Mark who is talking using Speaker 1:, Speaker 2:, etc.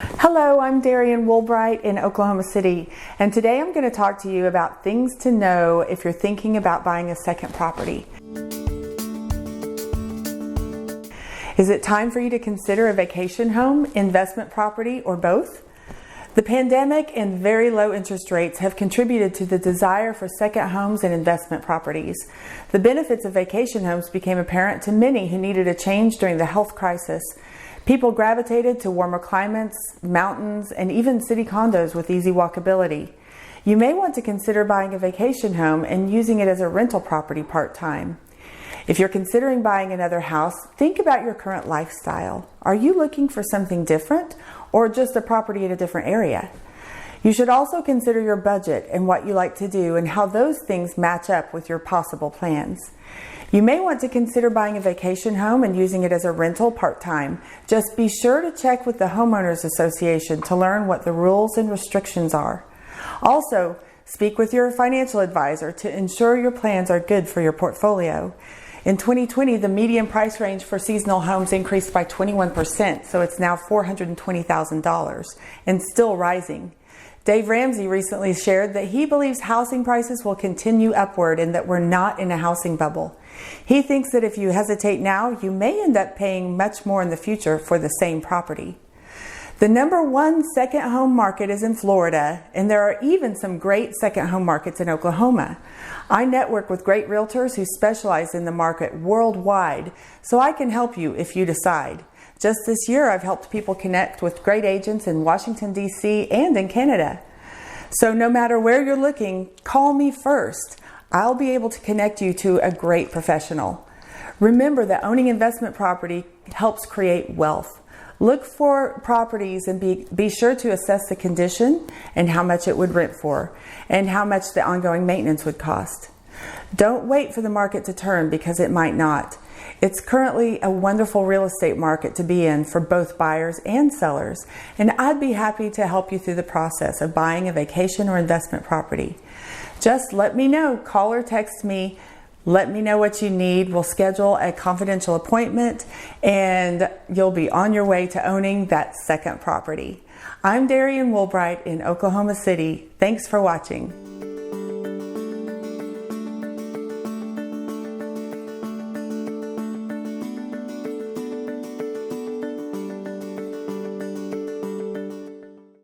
Speaker 1: Hello, I'm Darian Woolbright in Oklahoma City, and today I'm going to talk to you about things to know if you're thinking about buying a second property. Is it time for you to consider a vacation home, investment property, or both? The pandemic and very low interest rates have contributed to the desire for second homes and investment properties. The benefits of vacation homes became apparent to many who needed a change during the health crisis. People gravitated to warmer climates, mountains, and even city condos with easy walkability. You may want to consider buying a vacation home and using it as a rental property part-time. If you're considering buying another house, think about your current lifestyle. Are you looking for something different or just a property in a different area? You should also consider your budget and what you like to do and how those things match up with your possible plans. You may want to consider buying a vacation home and using it as a rental part-time. Just be sure to check with the homeowners association to learn what the rules and restrictions are. Also, speak with your financial advisor to ensure your plans are good for your portfolio. In 2020, the median price range for seasonal homes increased by 21%, so it's now $420,000 and still rising. Dave Ramsey recently shared that he believes housing prices will continue upward and that we're not in a housing bubble. He thinks that if you hesitate now, you may end up paying much more in the future for the same property. The number one second home market is in Florida, and there are even some great second home markets in Oklahoma. I network with great realtors who specialize in the market worldwide, so I can help you if you decide. Just this year, I've helped people connect with great agents in Washington, D.C. and in Canada. So no matter where you're looking, call me first. I'll be able to connect you to a great professional. Remember that owning investment property helps create wealth. Look for properties and be sure to assess the condition and how much it would rent for and how much the ongoing maintenance would cost. Don't wait for the market to turn because it might not. It's currently a wonderful real estate market to be in for both buyers and sellers, and I'd be happy to help you through the process of buying a vacation or investment property. Just let me know, call or text me, let me know what you need. We'll schedule a confidential appointment and you'll be on your way to owning that second property. I'm Darian Woolbright in Oklahoma City. Thanks for watching.